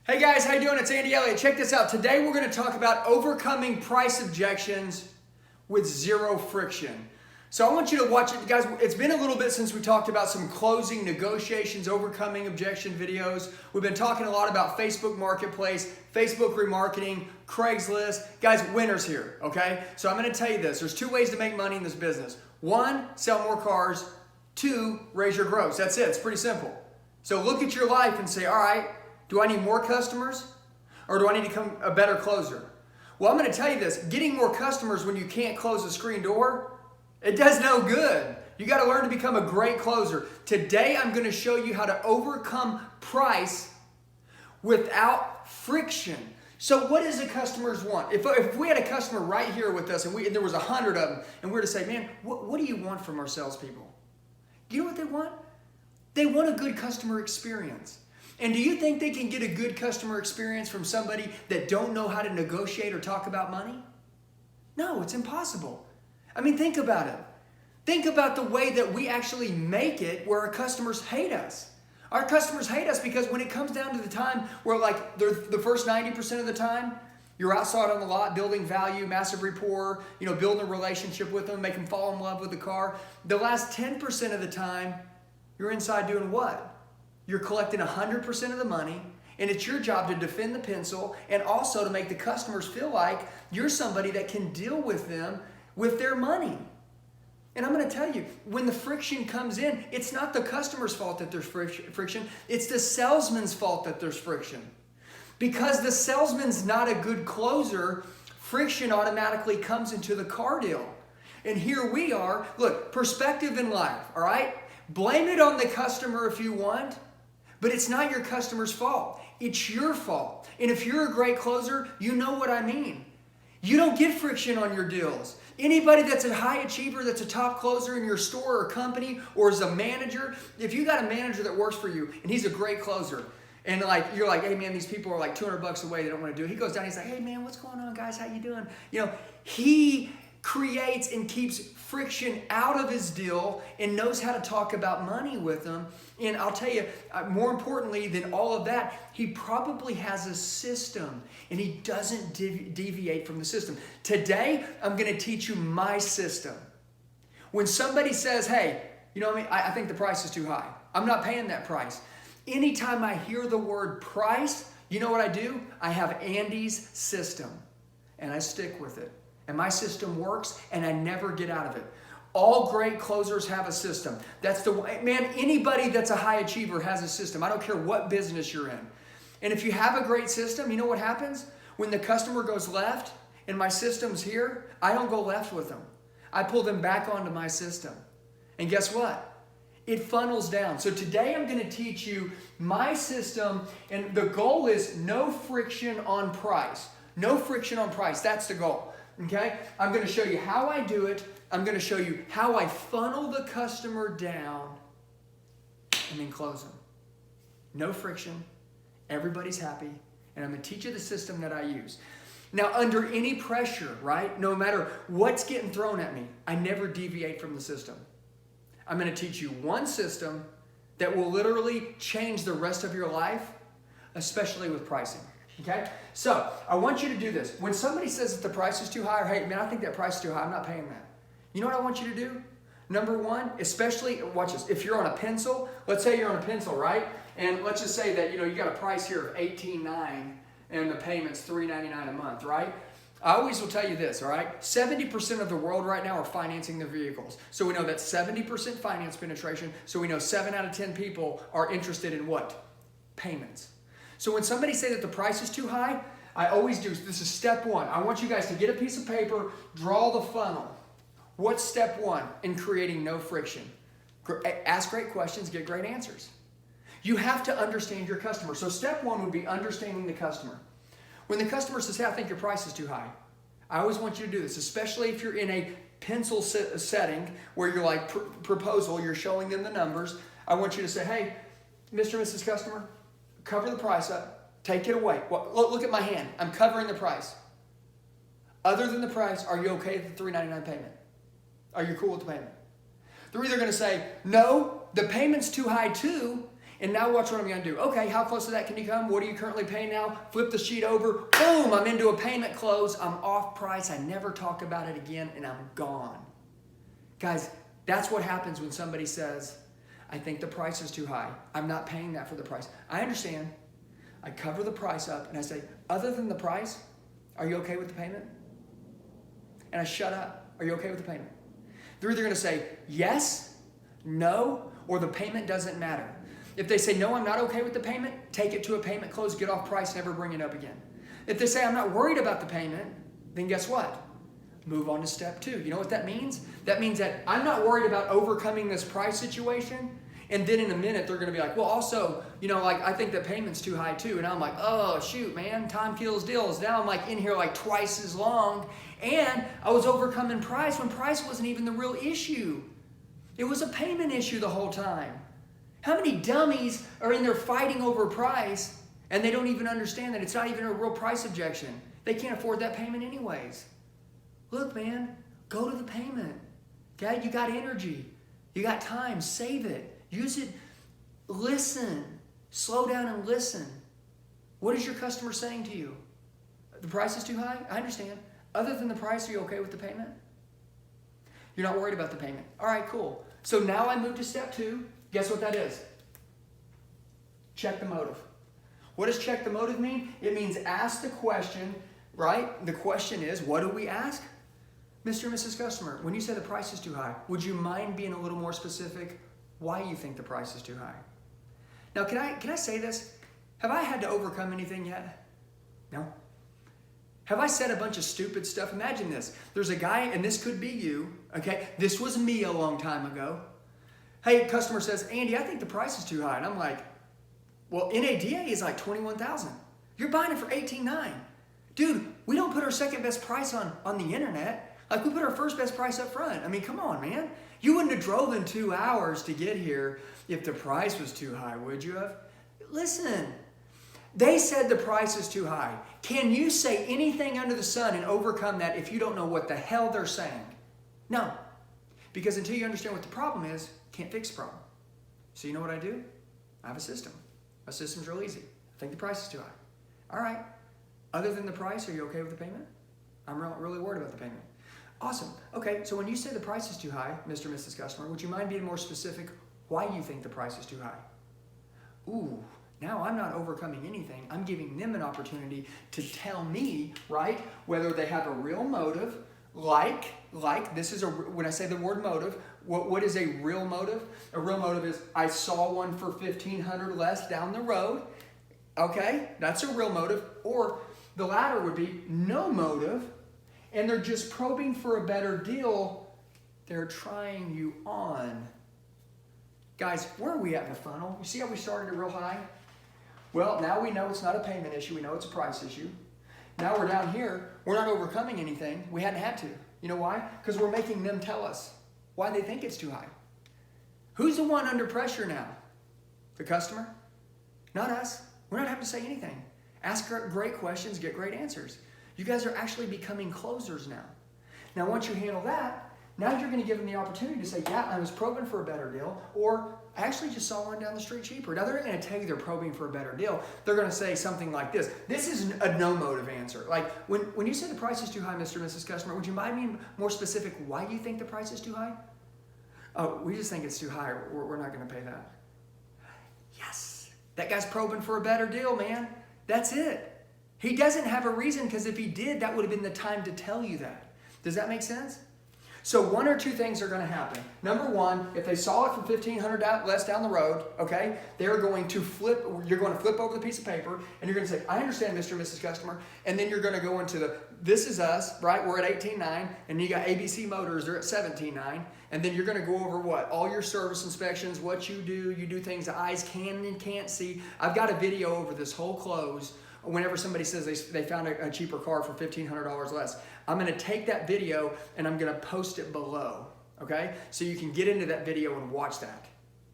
Hey guys, how you doing? It's Andy Elliott. Check this out. Today we're going to talk about overcoming price objections with zero friction. So I want you to watch it. Guys, it's been a little bit since we talked about some closing, negotiations, overcoming objection videos. We've been talking a lot about Facebook Marketplace, Facebook remarketing, Craigslist. Guys, winners here, okay? So I'm going to tell you this. There's two ways to make money in this business. One, sell more cars. Two, raise your gross. That's it. It's pretty simple. So look at your life and say, all right, do I need more customers or do I need to become a better closer? Well, I'm going to tell you this. Getting more customers when you can't close a screen door, it does no good. You got to learn to become a great closer. Today, I'm going to show you how to overcome price without friction. So what does the customers want? If we had a customer right here with us and there was 100 of them and we were to say, man, what do you want from our salespeople? Do you know what they want? They want a good customer experience. And do you think they can get a good customer experience from somebody that don't know how to negotiate or talk about money? No, it's impossible. I mean, think about it. Think about the way that we actually make it where our customers hate us. Our customers hate us because when it comes down to the time where like the first 90% of the time, you're outside on the lot building value, massive rapport, building a relationship with them, make them fall in love with the car. The last 10% of the time, you're inside doing what? You're collecting 100% of the money, and it's your job to defend the pencil and also to make the customers feel like you're somebody that can deal with them with their money. And I'm going to tell you, when the friction comes in, it's not the customer's fault that there's friction. It's the salesman's fault that there's friction. Because the salesman's not a good closer, friction automatically comes into the car deal. And here we are. Look, perspective in life, all right? Blame it on the customer if you want. But it's not your customer's fault. It's your fault. And if you're a great closer, you know what I mean. You don't get friction on your deals. Anybody that's a high achiever, that's a top closer in your store or company or as a manager, if you got a manager that works for you and he's a great closer, and you're like, hey man, these people are like $200 away, they don't want to do it. He goes down, he's like, hey man, what's going on guys? How you doing? He creates and keeps friction out of his deal and knows how to talk about money with them. And I'll tell you, more importantly than all of that, he probably has a system and he doesn't deviate from the system. Today, I'm going to teach you my system. When somebody says, hey, I think the price is too high. I'm not paying that price. Anytime I hear the word price, you know what I do? I have Andy's system and I stick with it. And my system works and I never get out of it. All great closers have a system. That's the way, man, anybody that's a high achiever has a system. I don't care what business you're in. And if you have a great system, you know what happens? When the customer goes left and my system's here, I don't go left with them. I pull them back onto my system. And guess what? It funnels down. So today I'm going to teach you my system, and the goal is no friction on price. No friction on price. That's the goal. Okay? I'm going to show you how I do it. I'm going to show you how I funnel the customer down and then close them. No friction. Everybody's happy. And I'm going to teach you the system that I use. Now, under any pressure, right? No matter what's getting thrown at me, I never deviate from the system. I'm going to teach you one system that will literally change the rest of your life, especially with pricing. Okay? So, I want you to do this. When somebody says that the price is too high, or hey, man, I think that price is too high, I'm not paying that. You know what I want you to do? Number one, especially, watch this, if you're on a pencil, let's say you're on a pencil, right? And let's just say that, you got a price here of $18.9 and the payment's $3.99 a month, right? I always will tell you this, all right? 70% of the world right now are financing their vehicles. So we know that 70% finance penetration, so we know 7 out of 10 people are interested in what? Payments. So when somebody say that the price is too high, I always do, this is step one. I want you guys to get a piece of paper, draw the funnel. What's step one in creating no friction? Ask great questions, get great answers. You have to understand your customer. So step one would be understanding the customer. When the customer says, hey, I think your price is too high, I always want you to do this, especially if you're in a pencil setting where you're like proposal, you're showing them the numbers. I want you to say, hey, Mr. and Mrs. Customer, cover the price up, take it away. Well, look at my hand. I'm covering the price. Other than the price, are you okay with the $3.99 payment? Are you cool with the payment? They're either going to say, no, the payment's too high too, And now watch what I'm going to do. Okay, how close to that can you come? What are you currently paying now? Flip the sheet over. Boom, I'm into a payment close. I'm off price. I never talk about it again, and I'm gone. Guys, that's what happens when somebody says, I think the price is too high. I'm not paying that for the price. I understand. I cover the price up, and I say, other than the price, are you okay with the payment? And I shut up. Are you okay with the payment? They're either going to say yes, no, or the payment doesn't matter. If they say, no, I'm not okay with the payment, take it to a payment close, get off price, never bring it up again. If they say, I'm not worried about the payment, then guess what? Move on to step 2. You know what that means? That means that I'm not worried about overcoming this price situation. And then in a minute, they're going to be like, well, also, I think the payment's too high too. And I'm like, oh, shoot, man, time kills deals. Now I'm like in here like twice as long. And I was overcoming price when price wasn't even the real issue. It was a payment issue the whole time. How many dummies are in there fighting over price and they don't even understand that it's not even a real price objection? They can't afford that payment anyways. Look, man, go to the payment. Okay, you got energy. You got time. Save it. Use it. Listen. Slow down and listen. What is your customer saying to you? The price is too high? I understand. Other than the price, are you okay with the payment? You're not worried about the payment. All right, cool. So now I move to step 2. Guess what that is? Check the motive. What does check the motive mean? It means ask the question, right? The question is, what do we ask? Mr. and Mrs. Customer, when you say the price is too high, would you mind being a little more specific why you think the price is too high? Now, can I say this? Have I had to overcome anything yet? No. Have I said a bunch of stupid stuff? Imagine this. There's a guy, and this could be you, okay? This was me a long time ago. Hey, customer says, Andy, I think the price is too high. And I'm like, well, NADA is like $21,000. You're buying it for $18,900. Dude, we don't put our second best price on the internet. Like, we put our first best price up front. I mean, come on, man. You wouldn't have drove in 2 hours to get here if the price was too high, would you have? Listen, they said the price is too high. Can you say anything under the sun and overcome that if you don't know what the hell they're saying? No. Because until you understand what the problem is, can't fix the problem. So you know what I do? I have a system. My system's real easy. I think the price is too high. All right. Other than the price, are you okay with the payment? I'm really worried about the payment. Awesome. Okay, so when you say the price is too high, Mr. and Mrs. Customer, would you mind being more specific why you think the price is too high? Ooh, now I'm not overcoming anything. I'm giving them an opportunity to tell me, right, whether they have a real motive, like this is when I say the word motive, what is a real motive? A real motive is I saw one for $1,500 less down the road. Okay, that's a real motive. Or the latter would be no motive, and they're just probing for a better deal. They're trying you on. Guys, where are we at in the funnel? You see how we started it real high? Well, now we know it's not a payment issue. We know it's a price issue. Now we're down here. We're not overcoming anything. We hadn't had to. You know why? Because we're making them tell us why they think it's too high. Who's the one under pressure now? The customer? Not us. We're not having to say anything. Ask great questions, get great answers. You guys are actually becoming closers now. Now, once you handle that, now you're going to give them the opportunity to say, yeah, I was probing for a better deal, or I actually just saw one down the street cheaper. Now, they're not going to tell you they're probing for a better deal. They're going to say something like this. This is a no motive answer. Like, when you say the price is too high, Mr. and Mrs. Customer, would you mind being more specific why you think the price is too high? Oh, we just think it's too high. We're not going to pay that. Yes. That guy's probing for a better deal, man. That's it. He doesn't have a reason, because if he did, that would have been the time to tell you that. Does that make sense? So one or two things are going to happen. Number one, if they saw it for $1,500 less down the road, okay, they're going to flip. You're going to flip over the piece of paper, and you're going to say, I understand, Mr. and Mrs. Customer. And then you're going to go into this is us, right? We're at $18,900, and you got ABC Motors, they're at $17,900. And then you're going to go over what? All your service inspections, what you do. You do things the eyes can and can't see. I've got a video over this whole close. Whenever somebody says they found a cheaper car for $1,500 less, I'm going to take that video and I'm going to post it below, okay? So you can get into that video and watch that,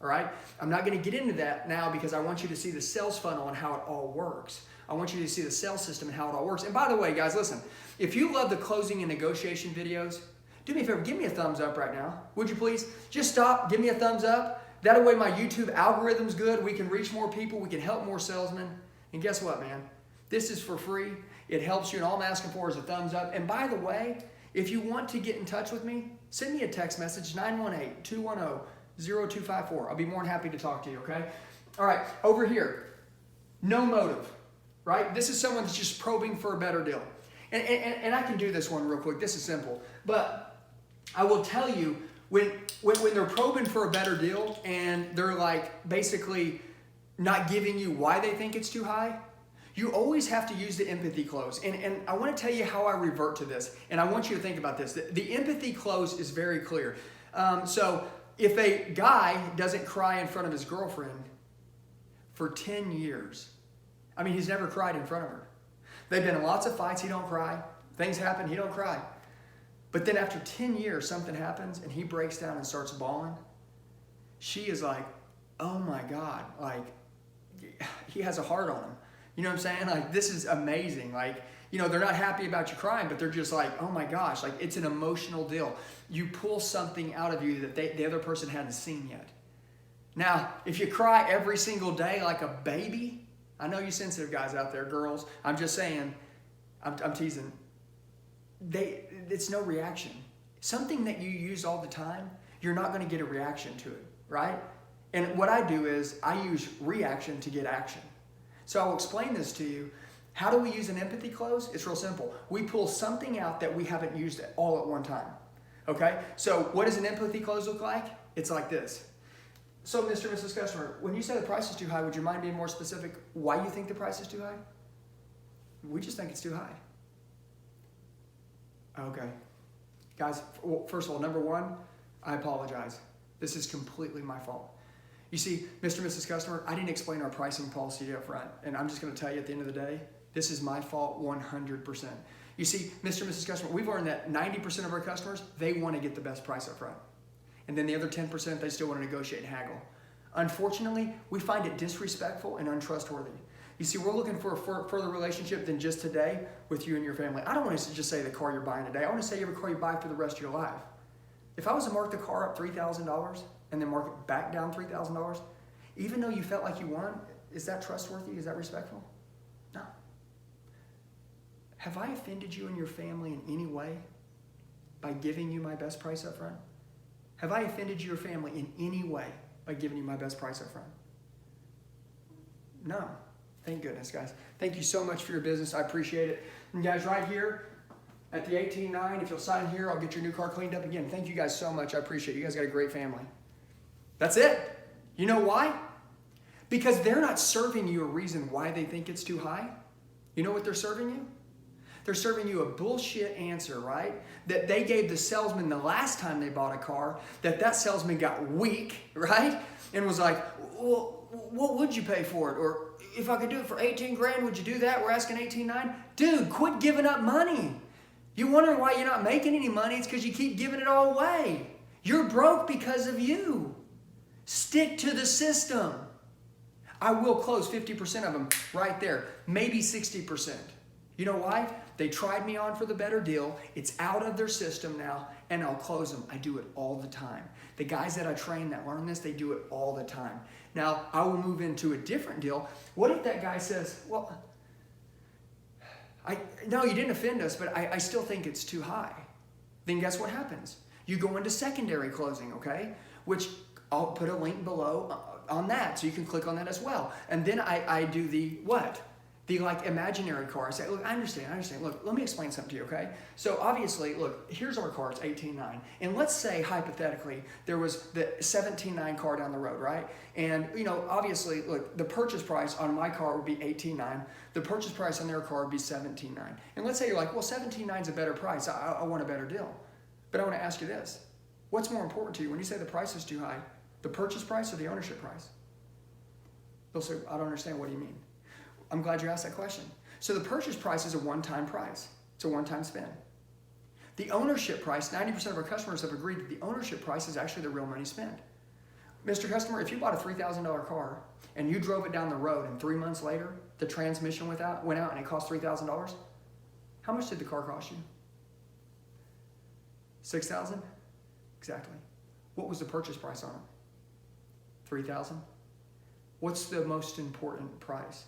all right? I'm not going to get into that now because I want you to see the sales funnel and how it all works. I want you to see the sales system and how it all works. And by the way, guys, listen, if you love the closing and negotiation videos, do me a favor, give me a thumbs up right now. Would you please? Just stop, give me a thumbs up. That way my YouTube algorithm's good. We can reach more people. We can help more salesmen. And guess what, man? This is for free. It helps you, and all I'm asking for is a thumbs up. And by the way, if you want to get in touch with me, send me a text message, 918-210-0254. I'll be more than happy to talk to you, okay? All right, over here, no motive, right? This is someone that's just probing for a better deal. And I can do this one real quick. This is simple. But I will tell you, when they're probing for a better deal and they're like basically not giving you why they think it's too high, you always have to use the empathy close. And I want to tell you how I revert to this. And I want you to think about this. The empathy close is very clear. So if a guy doesn't cry in front of his girlfriend for 10 years, I mean, he's never cried in front of her. They've been in lots of fights, he don't cry. Things happen, he don't cry. But then after 10 years, something happens and he breaks down and starts bawling. She is like, oh my God, like he has a heart on him. You know what I'm saying? Like, this is amazing. Like, you know, they're not happy about you crying, but they're just like, oh my gosh, like it's an emotional deal. You pull something out of you that the other person hadn't seen yet. Now, if you cry every single day like a baby, I know you sensitive guys out there, girls, I'm just saying, I'm teasing. It's no reaction. Something that you use all the time, you're not going to get a reaction to it, right? And what I do is I use reaction to get action. So I'll explain this to you. How do we use an empathy close? It's real simple. We pull something out that we haven't used all at one time. Okay? So what does an empathy close look like? It's like this. So Mr. and Mrs. Customer, when you say the price is too high, would you mind being more specific why you think the price is too high? We just think it's too high. Okay. Guys, first of all, number one, I apologize. This is completely my fault. You see, Mr. and Mrs. Customer, I didn't explain our pricing policy up front, and I'm just going to tell you at the end of the day, this is my fault 100%. You see, Mr. and Mrs. Customer, we've learned that 90% of our customers, they want to get the best price up front. And then the other 10%, they still want to negotiate and haggle. Unfortunately, we find it disrespectful and untrustworthy. You see, we're looking for a further relationship than just today with you and your family. I don't want to just say the car you're buying today. I want to say every car you buy for the rest of your life. If I was to mark the car up $3,000 and then mark it back down $3,000, even though you felt like you won, is that trustworthy? Is that respectful? No. Have I offended you and your family in any way by giving you my best price up front? Have I offended your family in any way by giving you my best price up front? No. Thank goodness, guys. Thank you so much for your business. I appreciate it. And guys, right here at the 18.9, if you'll sign here, I'll get your new car cleaned up again. Thank you guys so much. I appreciate it. You guys got a great family. That's it. You know why? Because they're not serving you a reason why they think it's too high. You know what they're serving you? They're serving you a bullshit answer, right? That they gave the salesman the last time they bought a car, that salesman got weak, right? And was like, well, what would you pay for it? Or if I could do it for 18 grand, would you do that? We're asking 18.9. Dude, quit giving up money. You wondering why you're not making any money? It's because you keep giving it all away. You're broke because of you. Stick to the system. I will close 50% of them right there, maybe 60%. You know why? They tried me on for the better deal. It's out of their system now, and I'll close them. I do it all the time. The guys that I train that learn this, they do it all the time. Now, I will move into a different deal. What if that guy says, well, no, you didn't offend us, but I still think it's too high. Then guess what happens? You go into secondary closing, okay? Which I'll put a link below on that, so you can click on that as well. And then I do the what? The like imaginary car. I say, look, I understand. Look, let me explain something to you, okay? So obviously, look, here's our car, it's 18.9. And let's say, hypothetically, there was the 17.9 car down the road, right? And, you know, obviously, look, the purchase price on my car would be 18.9. The purchase price on their car would be 17.9. And let's say you're like, well, 17.9 is a better price. I want a better deal. But I want to ask you this. What's more important to you when you say the price is too high? The purchase price or the ownership price? They'll say, I don't understand. What do you mean? I'm glad you asked that question. So the purchase price is a one-time price. It's a one-time spend. The ownership price, 90% of our customers have agreed that the ownership price is actually the real money spent. Mr. Customer, if you bought a $3,000 car and you drove it down the road and 3 months later, the transmission went out and it cost $3,000, how much did the car cost you? $6,000? Exactly. What was the purchase price on it? $3,000? What's the most important price?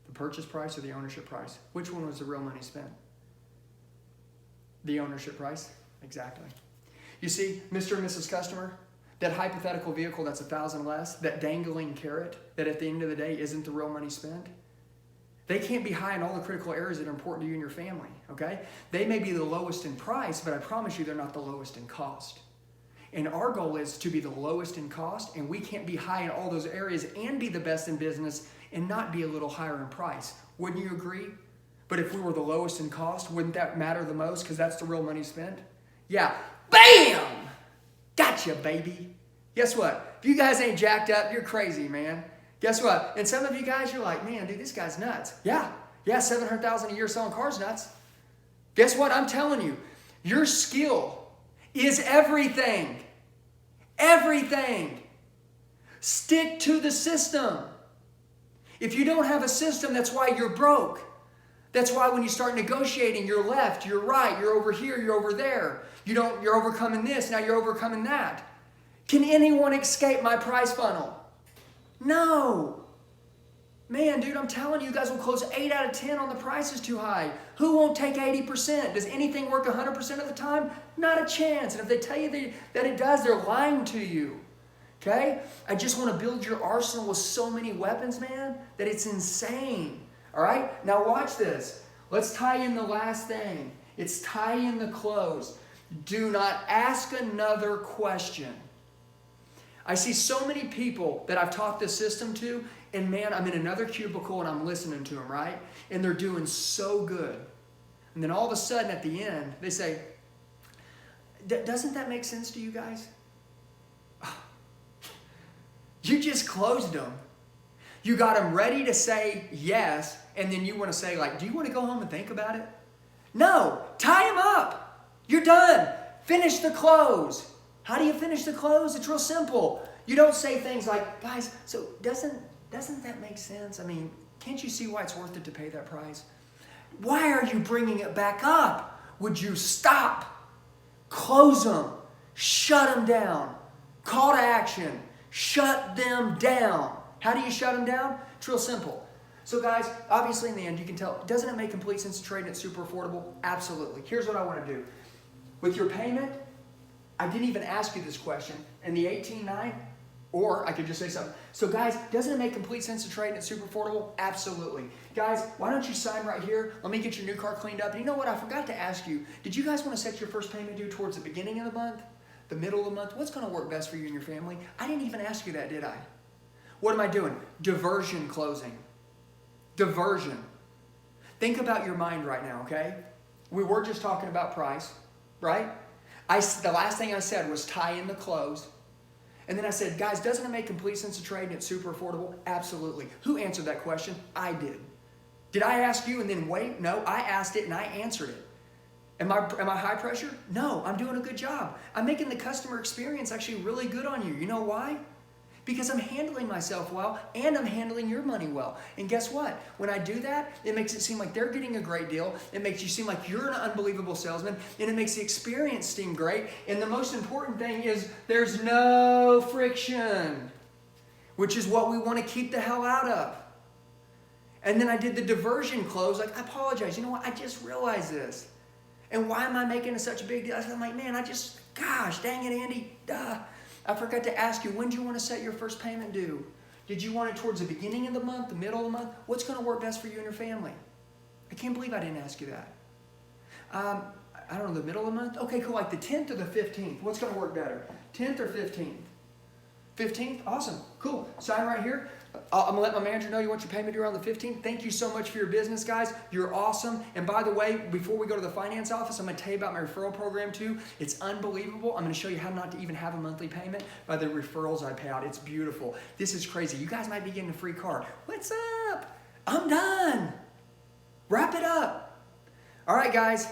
The purchase price or the ownership price? Which one was the real money spent? The ownership price? Exactly. You see, Mr. and Mrs. Customer, that hypothetical vehicle that's $1,000 less, that dangling carrot that at the end of the day isn't the real money spent, they can't be high in all the critical areas that are important to you and your family, okay? They may be the lowest in price, but I promise you they're not the lowest in cost. And our goal is to be the lowest in cost, and we can't be high in all those areas and be the best in business and not be a little higher in price. Wouldn't you agree? But if we were the lowest in cost, wouldn't that matter the most because that's the real money spent? Yeah. Bam! Gotcha, baby. Guess what? If you guys ain't jacked up, you're crazy, man. Guess what? And some of you guys, you're like, man, dude, this guy's nuts. Yeah, $700,000 a year selling cars, nuts. Guess what? I'm telling you, your skill is everything. Everything. Stick to the system. If you don't have a system, that's why you're broke. That's why when you start negotiating, you're left, you're right, you're over here, you're over there. You're overcoming this, now you're overcoming that. Can anyone escape my price funnel? No. Man, dude, I'm telling you, you guys will close 8 out of 10 on the price is too high. Who won't take 80%? Does anything work 100% of the time? Not a chance. And if they tell you that it does, they're lying to you. Okay? I just want to build your arsenal with so many weapons, man, that it's insane. All right? Now watch this. Let's tie in the last thing. It's tie in the close. Do not ask another question. I see so many people that I've taught this system to, and man, I'm in another cubicle and I'm listening to them, right? And they're doing so good. And then all of a sudden at the end, they say, doesn't that make sense to you guys? You just closed them. You got them ready to say yes, and then you want to say, like, do you want to go home and think about it? No, tie them up. You're done. Finish the close. How do you finish the close? It's real simple. You don't say things like, guys, so doesn't that make sense? I mean, can't you see why it's worth it to pay that price? Why are you bringing it back up? Would you stop? Close them. Shut them down. Call to action. Shut them down. How do you shut them down? It's real simple. So guys, obviously in the end, you can tell, doesn't it make complete sense to trade and it's super affordable? Absolutely. Here's what I want to do. With your payment, I didn't even ask you this question. In the 18.9, or I could just say something. So guys, doesn't it make complete sense to trade and it's super affordable? Absolutely. Guys, why don't you sign right here? Let me get your new car cleaned up. And you know what? I forgot to ask you. Did you guys want to set your first payment due towards the beginning of the month? The middle of the month? What's going to work best for you and your family? I didn't even ask you that, did I? What am I doing? Diversion closing. Diversion. Think about your mind right now, okay? We were just talking about price, right? The last thing I said was tie in the close. And then I said, guys, doesn't it make complete sense to trade and it's super affordable? Absolutely. Who answered that question? I did. Did I ask you and then wait? No, I asked it and I answered it. Am I high pressure? No, I'm doing a good job. I'm making the customer experience actually really good on you. You know why? Because I'm handling myself well and I'm handling your money well. And guess what? When I do that, it makes it seem like they're getting a great deal. It makes you seem like you're an unbelievable salesman, and it makes the experience seem great. And the most important thing is there's no friction, which is what we want to keep the hell out of. And then I did the diversion close. Like, I apologize. You know what? I just realized this. And why am I making it such a big deal? I'm like, man, gosh, dang it, Andy. I forgot to ask you, when do you want to set your first payment due? Did you want it towards the beginning of the month, the middle of the month? What's going to work best for you and your family? I can't believe I didn't ask you that. I don't know, the middle of the month? Okay, cool, like the 10th or the 15th. What's going to work better? 10th or 15th? 15th? Awesome. Cool. Sign right here. I'm going to let my manager know you want your payment due around the 15th. Thank you so much for your business, guys. You're awesome. And by the way, before we go to the finance office, I'm going to tell you about my referral program too. It's unbelievable. I'm going to show you how not to even have a monthly payment by the referrals I pay out. It's beautiful. This is crazy. You guys might be getting a free car. What's up? I'm done. Wrap it up. All right, guys.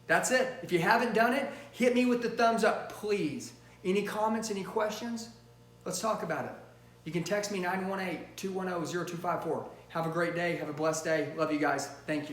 That's it. If you haven't done it, hit me with the thumbs up, please. Any comments, any questions? Let's talk about it. You can text me 918-210-0254. Have a great day. Have a blessed day. Love you guys. Thank you.